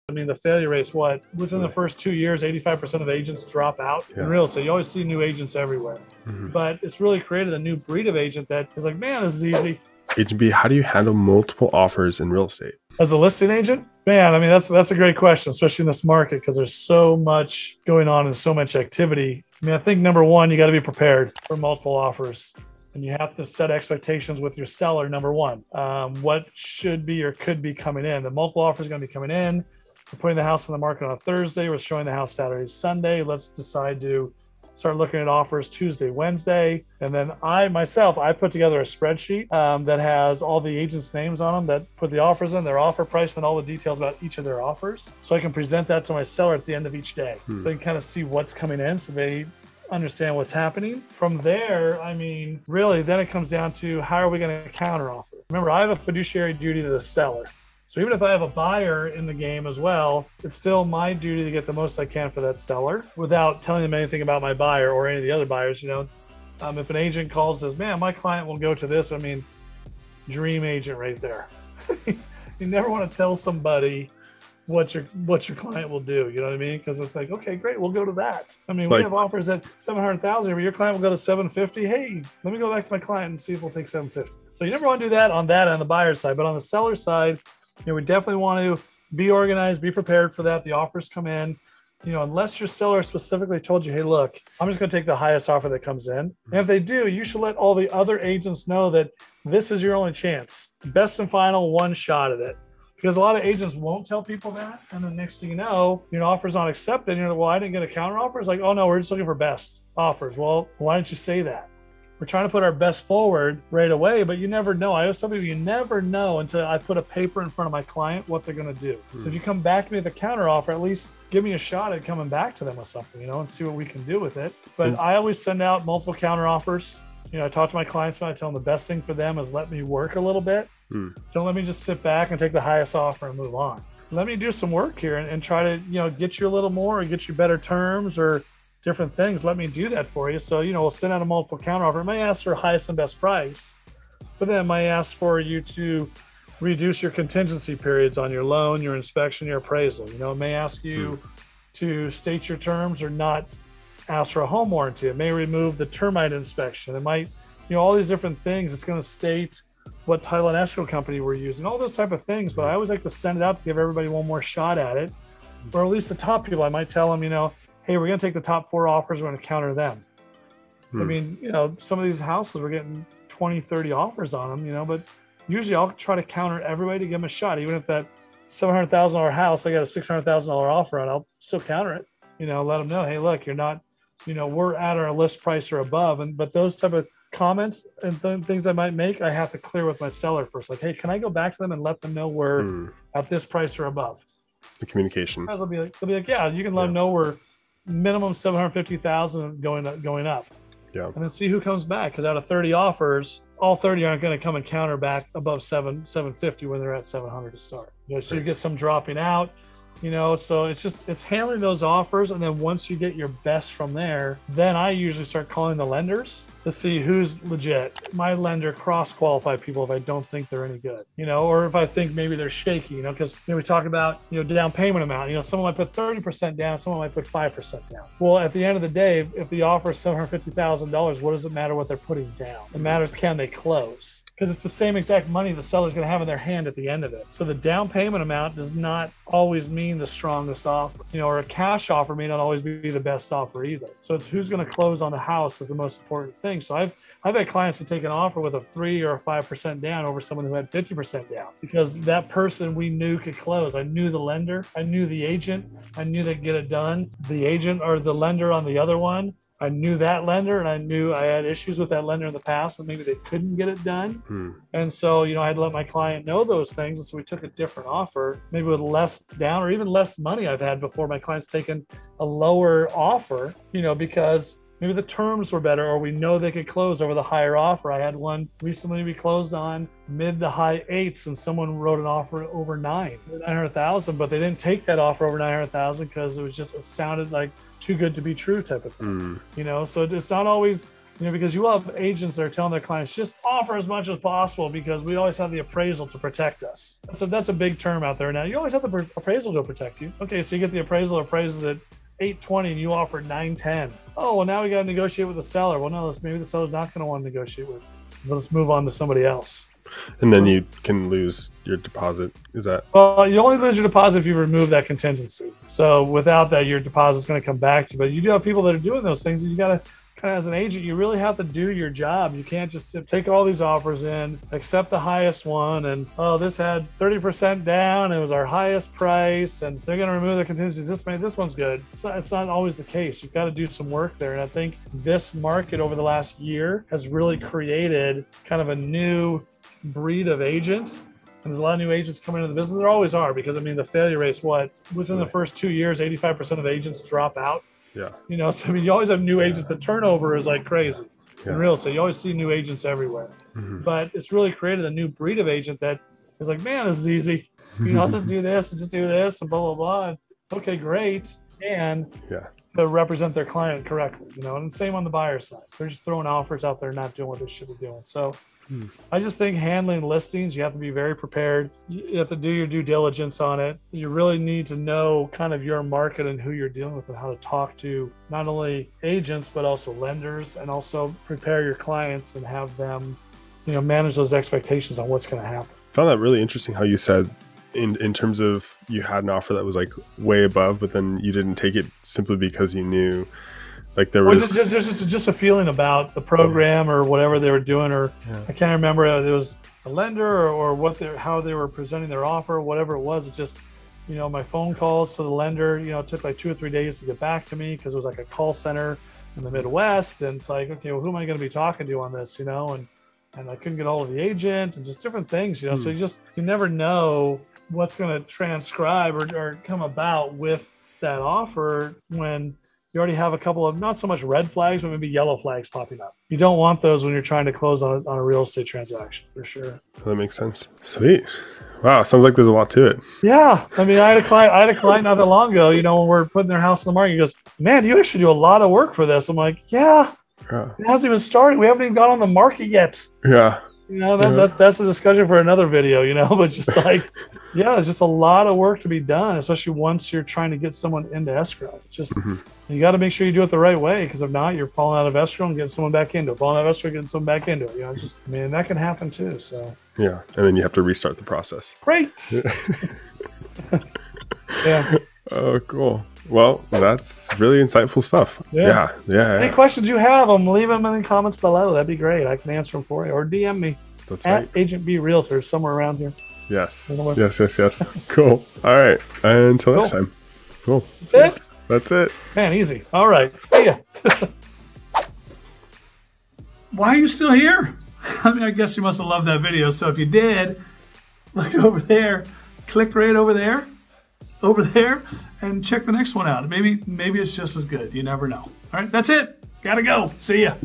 I mean, the failure rate's what? Within the first 2 years, 85% of agents drop out in real estate. You always see new agents everywhere. But it's really created a new breed of agent that is like, man, this is easy. Agent B, how do you handle multiple offers in real estate? As a listing agent, man, I mean, that's a great question, especially in this market, because there's so much going on and so much activity. I mean, I think number one, you got to be prepared for multiple offers. And you have to set expectations with your seller, number one. What should be or could be coming in. The multiple offers are going to be coming in. We're putting the house on the market on a Thursday. We're showing the house Saturday, Sunday. Let's decide to start looking at offers Tuesday, Wednesday. And then I put together a spreadsheet that has all the agents' names on them that put the offers in, their offer price, and all the details about each of their offers. So I can present that to my seller at the end of each day. So they can kind of see what's coming in. So they understand what's happening. From there, I mean, really, then it comes down to how are we going to counter offer? Remember, I have a fiduciary duty to the seller. So even if I have a buyer in the game as well, it's still my duty to get the most I can for that seller without telling them anything about my buyer or any of the other buyers. You know, if an agent calls and says, man, my client will go to this, I mean, dream agent right there. You never want to tell somebody what your client will do, you know what I mean? Because it's like, okay, great, we'll go to that. I mean, we have offers at 700,000, but your client will go to 750. Hey, let me go back to my client and see if we'll take 750. So you never want to do that on the buyer side, but on the seller side, you know, we definitely want to be organized, be prepared for that. The offers come in, you know, unless your seller specifically told you, hey, look, I'm just going to take the highest offer that comes in. And if they do, you should let all the other agents know that this is your only chance. Best and final, one shot at it. Because a lot of agents won't tell people that. And then next thing you know, your offer's not accepted. And you're like, well, I didn't get a counter offer. It's like, oh no, we're just looking for best offers. Well, why didn't you say that? We're trying to put our best forward right away, but you never know. I always tell people, you never know until I put a paper in front of my client what they're going to do. So if you come back to me with a counter offer, at least give me a shot at coming back to them with something, you know, and see what we can do with it. But I always send out multiple counter offers. You know, I talk to my clients about it. I tell them the best thing for them is let me work a little bit. Don't let me just sit back and take the highest offer and move on. Let me do some work here and try to, you know, get you a little more or get you better terms or different things. Let me do that for you. So, you know, we'll send out a multiple counter offer. It may ask for highest and best price, but then it might ask for you to reduce your contingency periods on your loan, your inspection, your appraisal. You know, it may ask you to state your terms or not ask for a home warranty. It may remove the termite inspection. It might, you know, all these different things. It's going to state what title and escrow company we're using, all those type of things. But I always like to send it out to give everybody one more shot at it, or at least the top people. I might tell them, you know, hey, we're going to take the top 4 offers. We're going to counter them. So, I mean, you know, some of these houses, we're getting 20, 30 offers on them, you know, but usually I'll try to counter everybody to give them a shot. Even if that $700,000 house, I got a $600,000 offer on, I'll still counter it, you know, let them know, hey, look, you're not, you know, we're at our list price or above. But those type of comments and things I might make, I have to clear with my seller first. Like, hey, can I go back to them and let them know we're at this price or above? The communication. They'll be like, yeah, you can let them know we're minimum 750,000 going up. Yeah. And then see who comes back. Because out of 30 offers, all 30 aren't going to come and counter back above 750 when they're at 700 to start. You know, so you get some dropping out. You know, so it's handling those offers. And then once you get your best from there, then I usually start calling the lenders to see who's legit. My lender cross-qualify people if I don't think they're any good, you know, or if I think maybe they're shaky, you know, because, you know, we talk about, you know, down payment amount, you know, someone might put 30% down, someone might put 5% down. Well, at the end of the day, if the offer is $750,000, what does it matter what they're putting down? It matters, can they close? Because it's the same exact money the seller's going to have in their hand at the end of it. So the down payment amount does not always mean the strongest offer, you know, or a cash offer may not always be the best offer either. So it's who's going to close on the house is the most important thing. So I've had clients who take an offer with a 3 or a 5% down over someone who had 50% down because that person we knew could close. I knew the lender, I knew the agent, I knew they'd get it done. The agent or the lender on the other one, I knew that lender, and I knew I had issues with that lender in the past, and maybe they couldn't get it done. And so, you know, I had to let my client know those things. And so we took a different offer, maybe with less down or even less money I've had before my client's taken a lower offer, you know, because maybe the terms were better or we know they could close over the higher offer. I had one recently we closed on mid to high 8s and someone wrote an offer over 900,000, but they didn't take that offer over 900,000 because it sounded like too good to be true type of thing, you know? So it's not always Because you will have agents that are telling their clients, just offer as much as possible because we always have the appraisal to protect us. So that's a big term out there now. You always have the appraisal to protect you. Okay, so you get the appraisal appraises at 820 and you offered 910. Oh, well, now we got to negotiate with the seller. Well, no, maybe the seller's not going to want to negotiate with you. Let's move on to somebody else. And then you can lose your deposit. Is that? Well, you only lose your deposit if you remove that contingency. So without that, your deposit's going to come back to you. But you do have people that are doing those things, and you got to kind of, as an agent, you really have to do your job. You can't just take all these offers in, accept the highest one, and this had 30% down. It was our highest price, and they're going to remove the contingencies. This one's good. It's not always the case. You've got to do some work there. And I think this market over the last year has really created kind of a new breed of agent. And there's a lot of new agents coming into the business. There always are, because the failure rate's within the first 2 years, 85% of agents drop out. Yeah. So you always have new agents. The turnover is like crazy in real estate. You always see new agents everywhere. But it's really created a new breed of agent that is like, man, this is easy. Let's just do this and just do this and blah, blah, blah. And, okay, great. And to represent their client correctly, and the same on the buyer side. They're just throwing offers out there, not doing what they should be doing. So I just think handling listings, you have to be very prepared. You have to do your due diligence on it. You really need to know kind of your market and who you're dealing with and how to talk to not only agents, but also lenders, and also prepare your clients and have them, manage those expectations on what's going to happen. I found that really interesting how you said in terms of you had an offer that was like way above, but then you didn't take it simply because you knew like there was just a feeling about the program or whatever they were doing, or I can't remember if it was a lender or how they were presenting their offer, whatever it was. It just, my phone calls to the lender, it took like 2 or 3 days to get back to me because it was like a call center in the Midwest. And it's like, okay, well, who am I going to be talking to on this, and I couldn't get hold of the agent and just different things, so you never know what's going to transcribe or come about with that offer when you already have a couple of, not so much red flags, but maybe yellow flags popping up. You don't want those when you're trying to close on a real estate transaction, for sure. That makes sense. Sweet. Wow. Sounds like there's a lot to it. Yeah. I had a client not that long ago, when we're putting their house on the market, he goes, man, you actually do a lot of work for this. I'm like, yeah. It hasn't even started. We haven't even got on the market yet. Yeah. That's a discussion for another video, but just like, it's just a lot of work to be done, especially once you're trying to get someone into escrow. It's just, you got to make sure you do it the right way, because if not, you're falling out of escrow and getting someone back into it. Falling out of escrow, getting someone back into it. That can happen too. So yeah, and then you have to restart the process. Great. Yeah. Oh, cool. Well, that's really insightful stuff. Yeah. Any questions you have, leave them in the comments below. That'd be great. I can answer them for you, or DM me. That's at right. Agent B Realtor, somewhere around here. Yes. Yes. Cool. All right. Until next time. Cool. That's it. Man, easy. All right. See ya. Why are you still here? I guess you must have loved that video. So if you did, look over there, click right over there, and check the next one out. Maybe it's just as good. You never know. All right. That's it. Gotta go. See ya.